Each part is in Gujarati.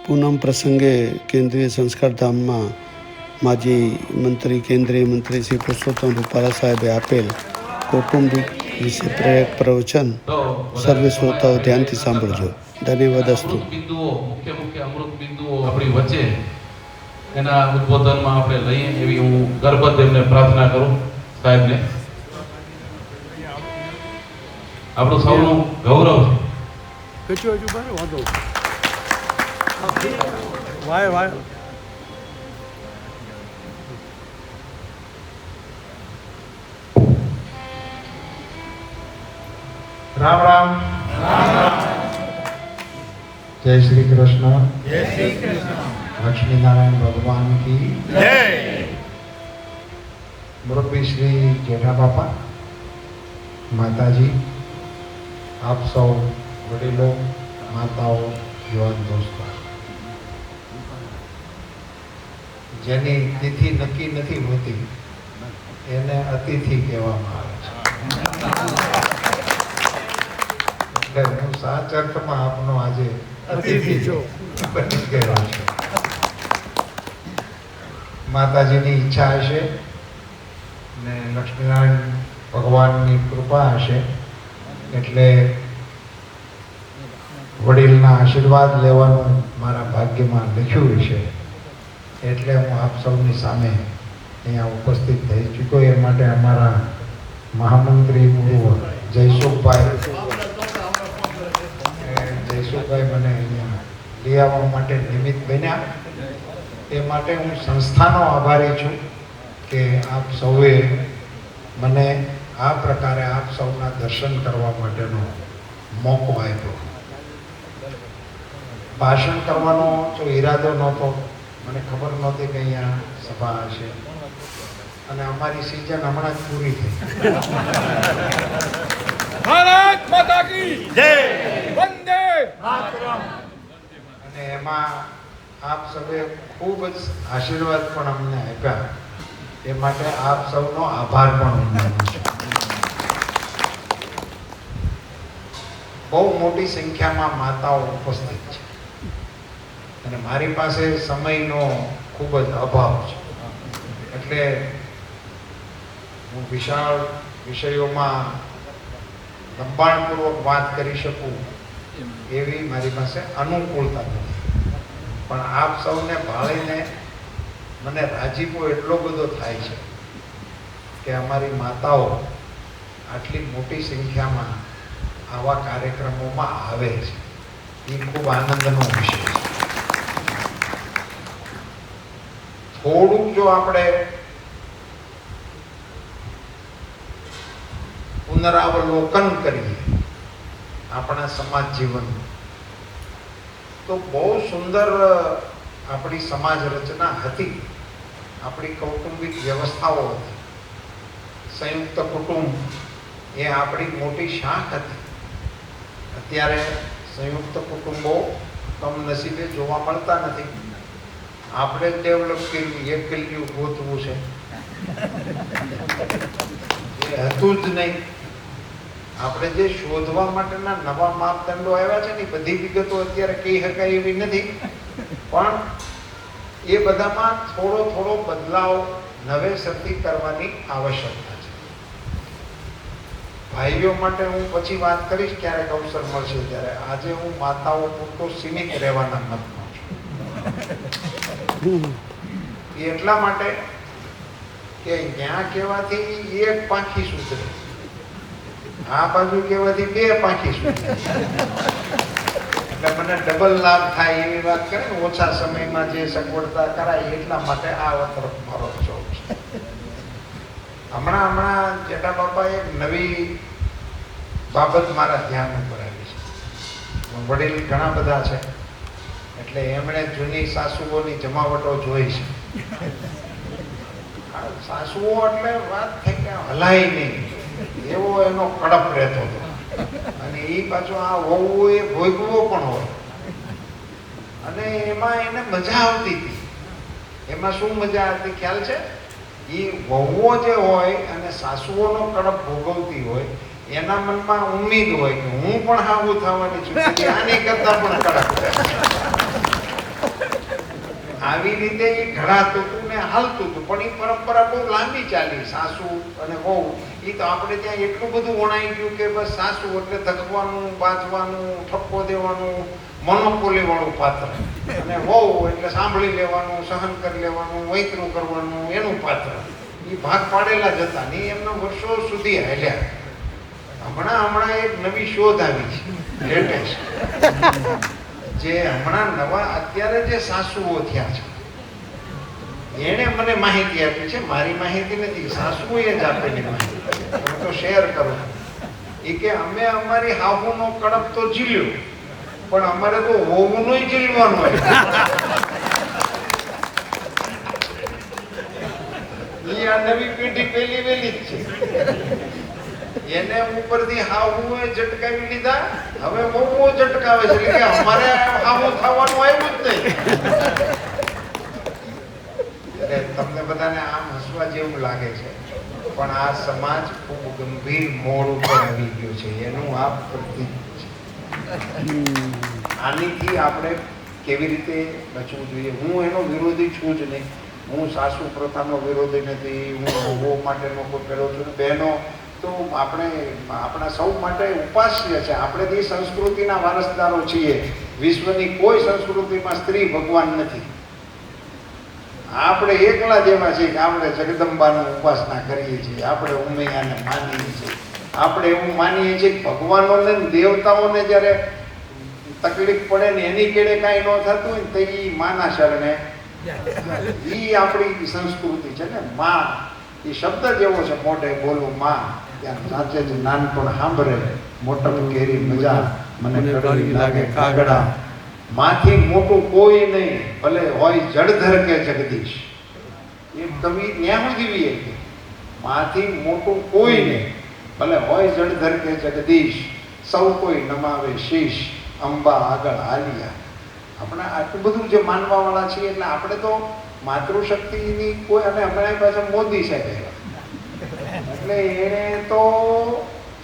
પૂનમ પ્રસંગે કેન્દ્રીય સંસ્કાર ધામમાં માજી મંત્રી કેન્દ્રીય મંત્રી શ્રી પુરુષોત્તમ રૂપાલા સાહેબે આપેલ કૌટુંબિક વિશે પ્રેરક પ્રવચન સર્વે શ્રોતાઓ ધ્યાનથી સાંભળજો. ધન્યવાદ અસ્તુ. મુખ્ય અમૃત બિંદુઓ આપણી વચ્ચે એના ઉદ્બોધનમાં આપણે લઈએ એવી હું ગર્ભત એમને પ્રાર્થના કરું સાહેબને. આપણું સૌનું ગૌરવ છે. राम राम जय श्री कृष्ण लक्ष्मी नारायण भगवान की जय। मुरब्बी श्री जेठा बापा, माताजी, आप सौ वडीलों, माताओं, युवान दोस्तों, जेनी तिथि नक्की नहीं होती एने अतिथि कहेवामां आवे छे। હું સાચા અર્થમાં આપનો આજે અતિથિ બની ગયો છું. માતાજીની ઈચ્છા હશે ને લક્ષ્મીનારાયણ ભગવાનની કૃપા હશે એટલે વડીલના આશીર્વાદ લેવાનું મારા ભાગ્યમાં લખ્યું છે. એટલે હું આપ સૌની સામે અહીંયા ઉપસ્થિત થઈ ચૂક્યો. એ માટે અમારા મહામંત્રી પૂર્વ જયસુખભાઈ મને અહીંયા લઈ આવવા માટે નિમિત્ત બન્યા. એ માટે હું સંસ્થાનો આભારી છું કે આપ સૌએ મને આ પ્રકારે આપ સૌના દર્શન કરવા માટેનો મોકો આપ્યો. ભાષણ કરવાનો જો ઈરાદો નહોતો, મને ખબર નહોતી કે અહીંયા સભા હશે અને અમારી સિઝન હમણાં જ પૂરી થઈ. ભારત માતા કી જય, વંદે માતરમ. અને એમાં આપ સૌએ ખૂબ જ આશીર્વાદ પણ અમને આપ્યા. એ માટે આપ સૌનો આભાર પણ હું માનું છું. બહુ મોટી સંખ્યામાં માતાઓ ઉપસ્થિત છે અને મારી પાસે સમયનો ખૂબ જ અભાવ છે. એટલે હું વિશાળ વિષયોમાં લંબાણપૂર્વક વાત કરી શકું એવી મારી પાસે અનુકૂળતા નથી. પણ આપ સૌને ભાળીને મને રાજીપો એટલો બધો થાય છે કે અમારી માતાઓ આટલી મોટી સંખ્યામાં આવા કાર્યક્રમોમાં આવે છે. એ ખૂબ આનંદનો વિષય છે. થોડુંક જો આપણે પુનરાવલોકન કરીએ આપણા સમાજ જીવનનું તો બહુ સુંદર આપણી સમાજ રચના હતી. આપણી કૌટુંબિક વ્યવસ્થાઓ હતી. સંયુક્ત કુટુંબ એ આપણી મોટી શાખ હતી. અત્યારે સંયુક્ત કુટુંબો કમનસીબે જોવા મળતા નથી. આપણે જ ડેવલપ કર્યું, એક કર્યું ગોતવું છે એ હતું જ નહીં. આપણે જે શોધવા માટેના નવા માપદંડો આવ્યા છે ને બધી વિગતો અત્યારે કહી શકાય એવી નથી, પણ એ બધામાં થોડો થોડો બદલાવ નવેસરથી કરવાની આવશ્યકતા છે. ભાઈઓ માટે હું પછી વાત કરીશ ક્યારેક અવસર મળશે ત્યારે. આજે હું માતાઓ પૂરતો સીમિત રહેવાના મતમાં છું. એટલા માટે કે ત્યાં કહેવાથી એક પાંખી સુધરે, આ બાજુ કહેવાથી બે પાંખી સુધરે. એટલે મને ડબલ લાભ થાય એવી વાત કરે ને, ઓછા સમયમાં જે સગવડતા કરાય એટલા માટે આ તરફ મારો શોખ છે. હમણાં જેઠા બાપાએ એક નવી બાબત મારા ધ્યાન ઉપર આવી છે. વડીલ ઘણા બધા છે એટલે એમણે જૂની સાસુઓની જમાવટો જોઈ છે. સાસુઓ એટલે વાત થઈ કે હલાય નહીં એવો એનો કડપ રહેતો હતો. અને એ પાછો આ વહુ એ ભોગવો પણ હોય અને એમાં એને મજા આવતી હતી. એમાં શું મજા આવતી ખ્યાલ છે? એ વહુઓ જે હોય અને સાસુઓનો કડપ ભોગવતી હોય એના મનમાં ઉમ્મીદ હોય કે હું પણ હાવું થવાની છું, આની કરતા પણ કડક આવી રીતે એ ઘડાતું હતું ને હાલતું હતું. પણ એ પરંપરા બહુ લાંબી ચાલી. સાસુ અને વહુ એ તો આપણે ત્યાં એટલું બધું વણાઈ ગયું કે બસ સાસુ એટલે ધકવાનું, બાજવાનું, ઠપકો દેવાનું, મોનોપોલી વાળું પાત્ર, અને વહુ એટલે સાંભળી લેવાનું, સહન કરી લેવાનું, વૈતરું કરવાનું એનું પાત્ર. એ ભાગ પાડેલા જ હતા ને એમના વર્ષો સુધી હાલ્યા. હમણાં એક નવી શોધ આવી છે, લેટેસ્ટ, જે હમણાં નવા અત્યારે જે સાસુઓ થયા છે એને મને માહિતી આપી છે. મારી માહિતી નથી, સાસુએ જ આપેલી માહિતી. હું તો શેર કરું. એ કે અમે અમારી હાહુનો કડપ તો ઝીલ્યો, પણ અમારે તો વહુનું ઝીલવાનું હોય. એ આ નવી પેઢી પેલી વેલી જ છે. એને ઉપરથી હાહુએ ઝટકાવી લીધા, હવે વહુઓ ઝટકાવે છે. એટલે કે અમારે હાહુ થવાનું આવ્યું જ નહીં. તમને બધાને આમ હસવા જેવું લાગે છે, પણ આ સમાજ ખૂબ ગંભીર મોડ ઉપર આવી ગયો છે. એનું આ પ્રતીક છે. આનીથી આપણે કેવી રીતે બચવું જોઈએ? હું એનો વિરોધી છું જ નહીં. હું સાસુ પ્રથાનો વિરોધી નથી. હું વહુ માટેનો કોઈ પેલો છું. બહેનો તો આપણા સૌ માટે ઉપાસ્ય છે. આપણે તે સંસ્કૃતિના વારસદારો છીએ. વિશ્વની કોઈ સંસ્કૃતિમાં સ્ત્રી ભગવાન નથી. આપણે એકલા જ એવા છીએ કે આપણે જગદંબાની ઉપાસના કરીએ છીએ. આપણે ઉમૈયાને માનીએ છીએ. આપણે એવું માનીએ છીએ કે ભગવાનોને દેવતાઓને જ્યારે તકલીફ પડે ને એની કેડે કાંઈ ન થતું હોય ને તો એ માના શરણે, એ આપણી સંસ્કૃતિ છે ને. માં એ શબ્દ જેવો છે, મોઢે બોલું માં, ત્યાં સાચે જ નાનપણ સાંભળે, મોટપ કેરી મજા, મને કડવી લાગે કાગડા. માંથી મોટું કોઈ નહીં, ભલે હોય જળધર કે જગદીશ. એ કવિ ન્યા સુધી કે માંથી મોટું કોઈ નહીં, ભલે હોય જળધર કે જગદીશ, સૌ કોઈ નમાવે શીશ, અંબા આગળ હાલિયા. આપણે આટલું બધું જે માનવા વાળા છીએ, એટલે આપણે તો માતૃશક્તિની કોઈ, અને હમણાં પાછા મોદી સાહેબ, એટલે એને તો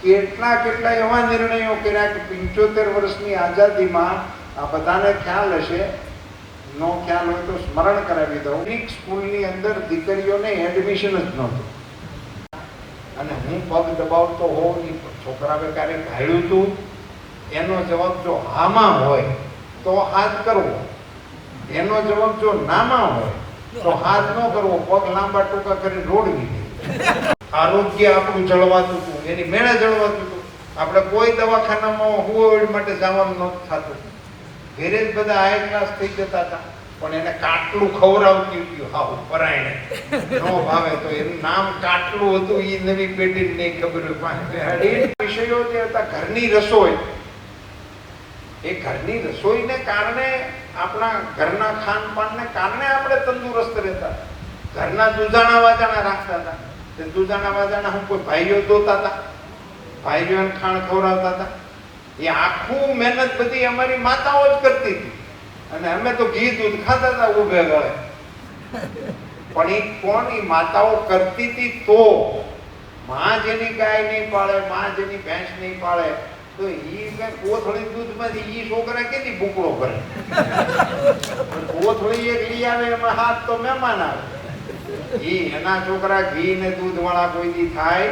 કેટલા એવા નિર્ણયો કર્યા કે 75 વર્ષની આઝાદીમાં આ બધાને ખ્યાલ હશે, નો ખ્યાલ હોય તો સ્મરણ કરાવી દઉં. એક સ્કૂલની અંદર દીકરીઓને એડમિશન જ નહોતું, અને હું પગ દબાવતો હોઉં, છોકરાએ ક્યારેક હાળ્યું હતું, એનો જવાબ જો હામાં હોય તો હાથ કરવો, એનો જવાબ જો નામાં હોય તો હાથ ન કરવો, પગ લાંબા ટૂંકા કરી રોડવી દે. આરોગ્ય આપણું જળવાતું હતું, એની મેળે જળવાતું હતું. આપણે કોઈ દવાખાનામાં હુવડ માટે જવાનું નહોતું થતું. ઘરે જ બધા હાઈ ક્લાસ થઈ જતા હતા, પણ એને કાટલું ખવડાવતી હતી. હા, પરાયણે નો ભાવે તો એનું નામ કાટલું હતું. એ નવી પેઢીને નહીં ખબર હોય. વિષયો જે હતા ઘરની રસોઈ, એ ઘરની રસોઈને કારણે, આપણા ઘરના ખાનપાનને કારણે આપણે તંદુરસ્ત રહેતા. ઘરના દૂધાણા વાજાણા રાખતા હતા. તે દૂધાણા વાજાણા હું કોઈ ભાઈઓ દોતા હતા, ભાઈઓને ખાણ ખવડાવતા હતા. એ આખું મહેનત બધી અમારી માતાઓ જ કરતી હતી, અને અમે તો ઘી દૂધ ખાતા હતા ઉભે ગળે. પણ એ કોણ? એ માતાઓ કરતી હતી. તો માં જેની ગાય નહીં પાળે, માં જેની ભેંસ નહીં પાળે, તો કોથળી દૂધમાંથી ઈ છોકરા કેથી બુકડો ભરે? કોથળી એક લઈ આવે, એમાં હાથ તો મહેમાન આવે. ઈ એના છોકરા ઘી ને દૂધ વાળા કોઈ દી થાય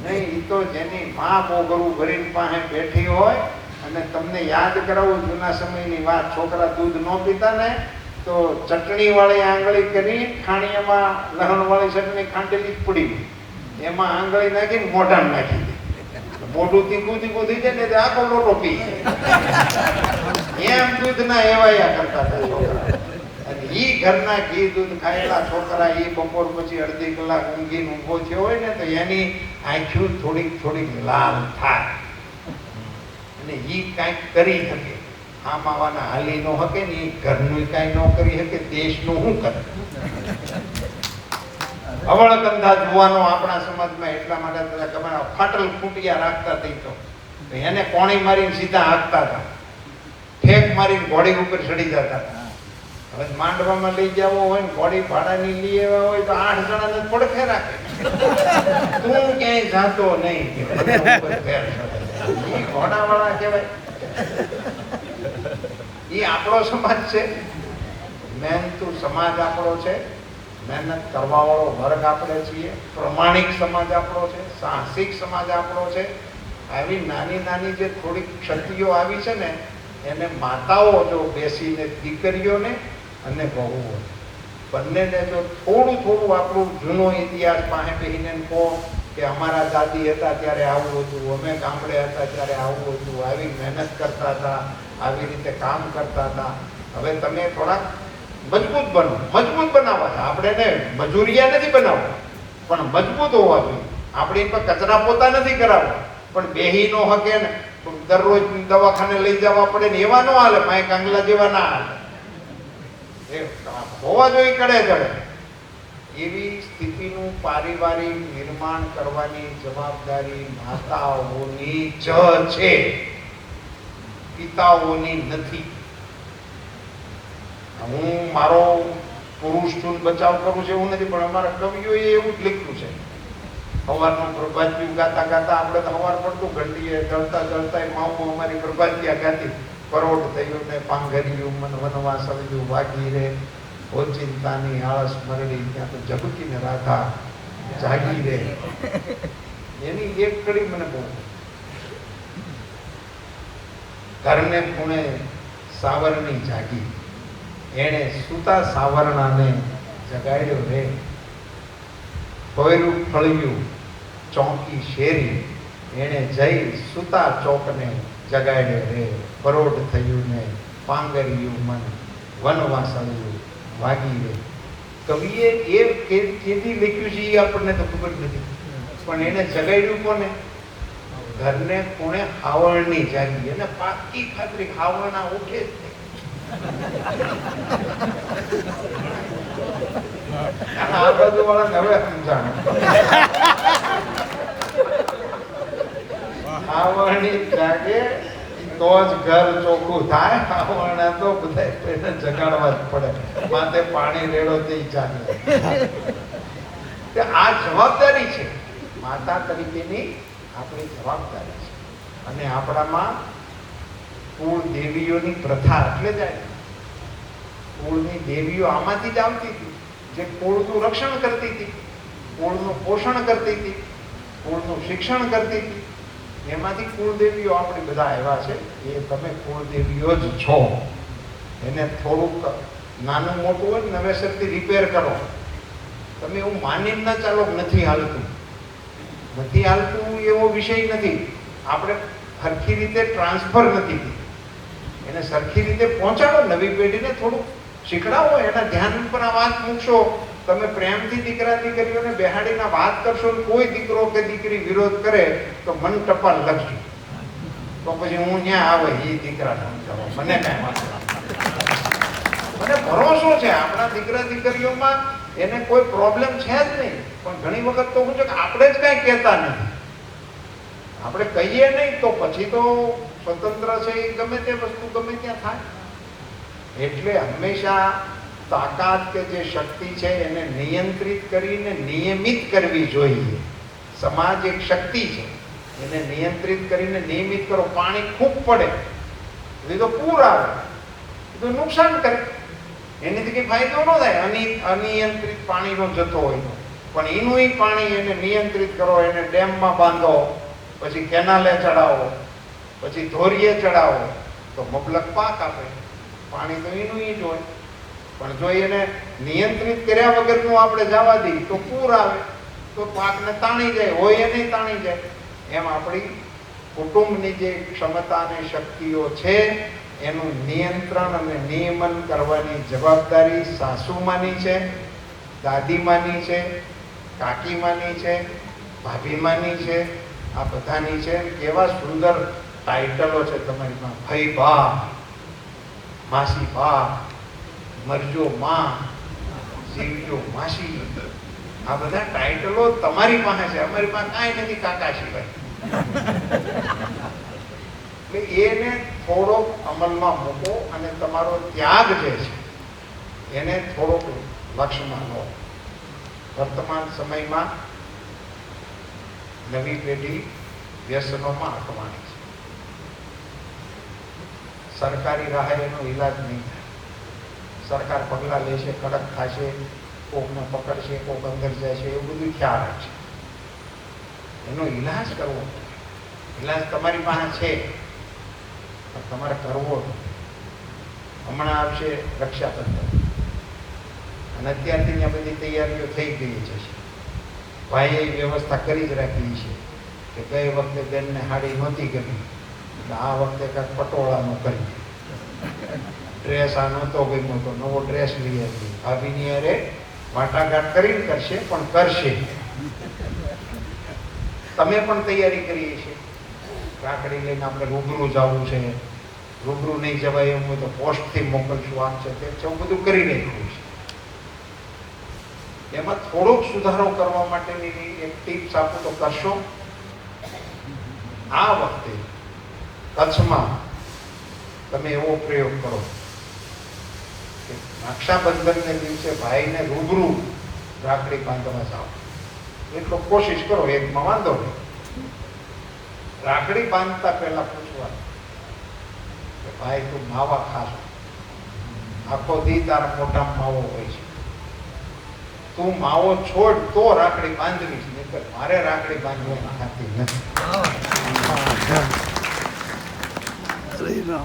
નહીં. ઈ તો જેની માં પોગરું ભરીને પાસે બેઠી હોય. અને તમને યાદ કરાવું જૂના સમયની વાત, છોકરા દૂધ ન પીતા ને તો ચટણી વાળી આંગળી કરી, ખાણીયામાં લહણ વાળી ચટણી ખાંડેલી પડી, એમાં આંગળી નાખીને મોઢામાં નાખી દે. મોઢું તીખું થઈ જાય ને આખો લોટો પી એમ દૂધના એવાયા કરતા હતા છોકરા. અને ઈ ઘરના ઘી દૂધ ખાયેલા છોકરા, ઈ બપોર પછી અડધી કલાક ઊંઘીને ઊભો થયો હોય ને તો એની આંખો થોડીક લાલ થાય, અને ઈ કાંઈક કરી શકે. આમાવાના હાલી ન શકે ને, એ ઘરનું કાંઈ ન કરી શકે, દેશનું શું કરે? અવળકંધા જોવાનો આપણા સમાજમાં એટલા માટે ખબર, ફાટલ ફૂટિયા રાખતા થઈ તો એને કોણી મારીને સીધા હાંકતા હતા, ઠેક મારીને ઘોડી ઉપર ચડી જતા હતા. હવે માંડવામાં લઈ જવો હોય ને ઘોડી ભાડાની લઈ આવ્યા હોય તો 8 જણાને પડખે રાખે. તું ક્યાંય જાતો નહીં, ઘોડા વાળા કહેવાય. એ આપણો સમાજ છે. મહેનતુ સમાજ આપણો છે, મહેનત કરવાવાળો વર્ગ આપણે છીએ, પ્રમાણિક સમાજ આપણો છે, સાહસિક સમાજ આપણો છે. આવી નાની નાની જે થોડીક ક્ષતિઓ આવી છે ને, એને માતાઓ જો બેસીને દીકરીઓને અને વહુઓ બંનેને જો થોડું થોડું આપણું જૂનો ઇતિહાસ પાસે બેસીને કહો કે અમારા દાદી હતા ત્યારે આવું હતું, અમે ગામડે હતા ત્યારે આવું હતું, આવી મહેનત કરતા હતા, આવી રીતે કામ કરતા હતા. હવે તમે થોડાક મજબૂત બનો. મજબૂત બનાવવા છે આપણે, ને મજૂરિયા નથી બનાવવા, પણ મજબૂત હોવા જોઈએ. આપણે પર કચરા પોતા નથી કરાવવા, પણ બેહી નો હકે ને દરરોજ દવાખાને લઈ જવા પડે ને એવા નો હાલે. માય કાંગલા જેવા ના હાલે. એ હોવા જોઈએ કડે કડે. એવી સ્થિતિનું પારિવારિક નિર્માણ કરવાની જવાબદારી માતાઓની જ છે, પિતાઓની નથી. હું મારો પુરુષ છું બચાવ કરું છું એવું નથી, પણ અમારા કવિઓએ એવું જ લખ્યું છે. સવારનું પ્રભાતિયું ગાતા ગાતા આપણે તો સવાર પડતું ઘંટીએ જળતા જળતા માવું અમારી પ્રભાતિયા ગાતી. પરોઢ થયું ને પાંઘર્યું મન વનવા સળગ્યું વાગી રે ઓચિંતાની આળસ મરડી, ત્યાં તો ઝબકીને રાધા જાગી રે. એની એક કડી મને બહુ. ઘરને ખૂણે સાવરણી જાગી, એણે સુતા સાવરણાને જગાડ્યો રે. ભોયરું ફળ્યું ચોકી શેરી, એણે જઈ સુતા ચોકને જગાડ્યો રે. પરોઢ થયું ને પાંગર્યું મન વનવાસળ્યું વાગી રે. કવિએ એ કેદી લખ્યું છે એ આપણને તો ખબર નથી, પણ એને જગાડ્યું કોને? ઘરને ખૂણે હાવરણી જાગી. અને પાકી ખાતરી હાવરણા ઉઠે જ નહીં. આ બાજુ વાળાને હવે સમજાણ. હાવરણી જાગે તો જ ઘર ચોખ્ખું થાય. હાવરણા તો બધા જગાડવા જ પડે. માથે પાણી રેડો તે ચાલે. આ જવાબદારી છે, માતા તરીકેની આપણી જવાબદારી છે. અને આપણામાં કુળ દેવીઓની પ્રથા એટલે જ આવી. કુળની દેવીઓ આમાંથી જ આવતી હતી, જે કુળનું રક્ષણ કરતી હતી, કુળનું પોષણ કરતી હતી, કુળનું શિક્ષણ કરતી હતી. એમાંથી કુળદેવીઓ આપણી બધા આવ્યા છે. એ તમે કુળદેવીઓ જ છો. એને થોડુંક નાનું મોટું હોય ને નવેસરથી રિપેર કરો. તમે એવું માની ન ચાલો નથી હાલતું. નથી હાલતું એવો વિષય નથી. આપણે સરખી રીતે ટ્રાન્સફર નથી થતી. એને સરખી રીતે પહોંચાડો. નવી પેઢીને થોડુંક શીખડાવો. એના ધ્યાન પર આ વાત મૂકશો. તમે પ્રેમથી દીકરા દીકરીઓને બેહાડીને વાત કરશો, કોઈ દીકરો કે દીકરી વિરોધ કરે તો મન ટપાલ લખજો. તો પછી હું ત્યાં આવે એ દીકરા સમજાવો. મને કઈ વાંધો મને ભરોસો છે આપણા દીકરા દીકરીઓમાં એને કોઈ પ્રોબ્લેમ છે જ નહીં. પણ ઘણી વખત તો શું છે કે આપણે જ કઈ કહેતા નથી. આપણે કહીએ નહીં તો પછી તો સ્વતંત્ર છે એ ગમે તે વસ્તુ ગમે ત્યાં થાય. એટલે હંમેશા તાકાત કે જે શક્તિ છે એને નિયંત્રિત કરીને નિયમિત કરવી જોઈએ. સમાજ એક શક્તિ છે, એને નિયંત્રિત કરીને નિયમિત કરો. પાણી ખૂબ પડે એ તો પૂર આવે, એ તો નુકસાન કરે, એનાથી કઈ ફાયદો ન થાય. અનિયંત્રિત પાણીનો જથ્થો હોય પણ એનું પાણી એને નિયંત્રિત કરો. એને ડેમમાં બાંધો, પછી કેનાલે ચડાવો, પછી ધોરીએ ચડાવો તો મબલક પાક આપે. પાણી તો એનું જ હોય. પણ જો એને નિયંત્રિત કર્યા વગરનું આપણે જવા દઈએ તો પૂર આવે, તો પાકને તાણી જાય, હોય એને તાણી જાય. એમ આપણી કુટુંબની જે ક્ષમતા અને શક્તિઓ છે એનું નિયંત્રણ અને નિયમન કરવાની જવાબદારી સાસુમાની છે, દાદીમાની છે, કાકીમાની છે, ભાભીમાની છે, આ બધાની છે. કેવા સુંદર ટાઇટલો છે તમારી પાસે. ભાઈ બા, માસી બા, મરજો માં, જીવજો માસી. આ બધા ટાઇટલો તમારી પાસે છે, અમારી પાસે કાંઈ નથી કાકા સિવાય. એટલે એને થોડોક અમલમાં મૂકો અને તમારો ત્યાગ જે છે એને થોડોક લક્ષ્યમાં લો. વર્તમાન સમયમાં નવી પેઢી વ્યસનોમાં અટવાણી છે. સરકારી રાહે એનો ઈલાજ નહીં થાય. સરકાર પગલાં લેશે, કડક થશે, કોકને પકડશે, કોક અંદર જશે, એવું બધું ખ્યાલ રાખશે. એનો ઈલાજ કરવો. ઈલાજ તમારી પાસે છે, પણ તમારે કરવો. હમણાં આવશે રક્ષાબંધન અને અત્યારથી ત્યાં બધી તૈયારીઓ થઈ ગઈ છે. ભાઈએ વ્યવસ્થા કરી જ રાખી છે કે ગઈ વખતે બેનને હાડી નહોતી ગમી એટલે આ વખતે કાંઈક પટોળાનું કરી, ડ્રેસ આ નહોતો ગમ્યો તો નવો ડ્રેસ લઈ આવી. ભાભીની અરે વાટાઘાટ કરીને કરશે, પણ કરશે. તમે પણ તૈયારી કરીએ છીએ. રાખડી લઈને આપણે રૂબરૂ જવું છે, રૂબરૂ નહીં જવાય એમ હોય તો પોસ્ટથી મોકલશું, આમ છે તેમ છે, એવું બધું કરી નાખ્યું છે. એમાં થોડોક સુધારો કરવા માટેની એક ટિપ્સ આપું તો કરશો. આ વખતે કચ્છમાં તમે એવો પ્રયોગ કરો કે રક્ષાબંધનને દિવસે ભાઈને રૂબરૂ રાખડી બાંધવા જાઓ. એટલો કોશિશ કરો, એકમાં વાંધો નહીં. રાખડી બાંધતા પહેલા પૂછવાનું કે ભાઈ તું માવા ખાશો, આખો દી તારા મોઢામાં માવો હોય છે, તું માવો છોડ તો રાખડી બાંધવીશ, નહીંતર મારે રાખડી બાંધવાની થતી નથી.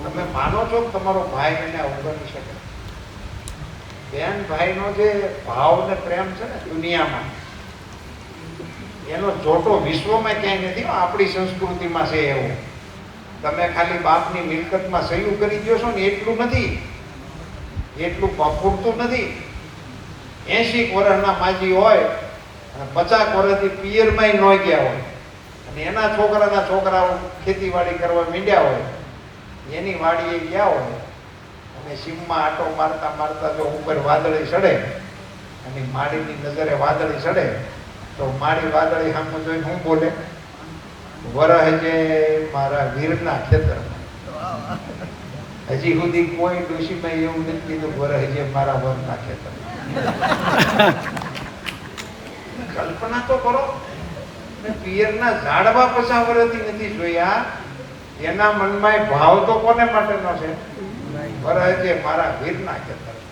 તમે માનો છો કે તમારો ભાઈ એને અવગણી શકે? બેન ભાઈનો જે ભાવ ને પ્રેમ છે ને દુનિયામાં, એનો જોટો વિશ્વમાં ક્યાંય નથી. આપણી સંસ્કૃતિમાં છે એવું. તમે ખાલી બાપની મિલકતમાં સહયું કરી દો છો ને એટલું નથી, એટલું પૂરતું નથી. 80 વર્ષના માજી હોય અને 50 વર્ષથી પિયરમાં ન ગયા હોય અને એના છોકરાઓ ખેતીવાડી કરવા માંડ્યા હોય, એની વાડીએ ગયા હોય અને સીમમાં આટો મારતા મારતા જો ઉપર વાદળી ચડે અને માડીની નજરે વાદળી ચડે તો માડી વાદળી સામે જોઈને શું બોલે? વરહજે મારા વીરના ખેતરમાં. હજી સુધી કોઈ ડોશીમાં એવું નથી કીધું વરહજે મારા વરના ખેતરમાં. કલ્પના તો કરો. પિયરના ઝાડવા 50 વર્ષથી નથી જોયા, એના મનમાં ભાવ તો કોને માટેનો છે? વરહજે મારા વીરના ખેતરમાં.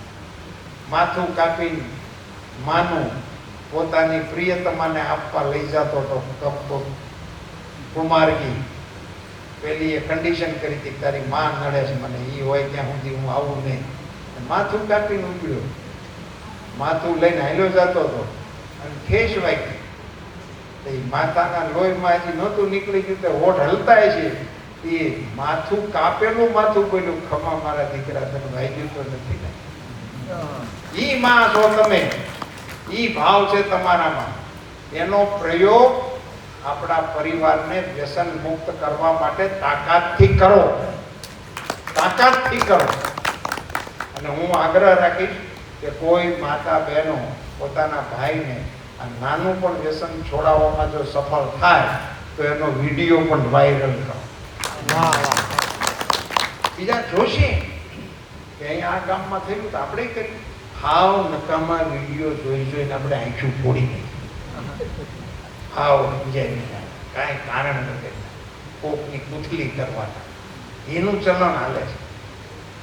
માથું કાપીને માનું પોતાની પ્રિયતમાને આપવા લઈ જતો હતો કુમારકી. પેલી એ કન્ડિશન કરી હતી તારી માં નડે છે મને, એ હોય ત્યાં સુધી હું આવું નહીં. માથું કાપીને ઉકળ્યો, માથું લઈને હાલ્યો જતો હતો અને ઠેસ વાગી. એ માતાના લોહીમાં હજી નહોતું નીકળી ગયું તો હોઠ હલતા છે. એ માથું કાપેલું માથું બોલ્યું, ખમા મારા દીકરા તને વાગ્યું તો નથી ને. ઈ માં છો તમે, ઈ ભાવ છે તમારામાં. એનો પ્રયોગ આપણા પરિવારને વ્યસન મુક્ત કરવા માટે તાકાતથી કરો, તાકાતથી કરો. અને હું આગ્રહ રાખીશ કે કોઈ માતા બહેનો પોતાના ભાઈને આ નાનું પણ વ્યસન છોડાવવામાં જો સફળ થાય તો એનો વિડીયો પણ વાયરલ કરો. બીજા જોશે કે અહીંયા આ ગામમાં થયું તો આપણે કર્યું. હાવ નકામા વિડીયો જોઈને આપણે આંખું ફોડી દઈએ. હાવ સમજાય કાંઈ કારણ નથી, કોકની કુથલી કરવાના એનું ચલણ હાલે છે.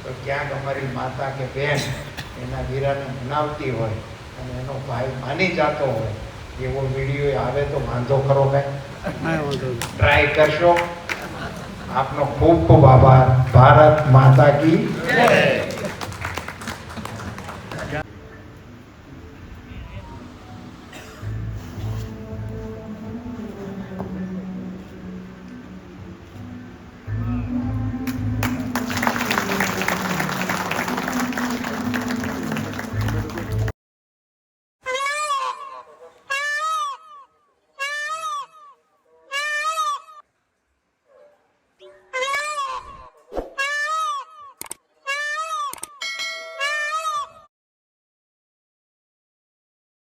તો ક્યાંક અમારી માતા કે બહેન એના વીરાને મનાવતી હોય અને એનો ભાઈ માની જતો હોય એવો વિડીયો આવે તો વાંધો ખરો કાંઈ? ટ્રાય કરશો. આપનો ખૂબ ખૂબ આભાર. ભારત માતા કી જય.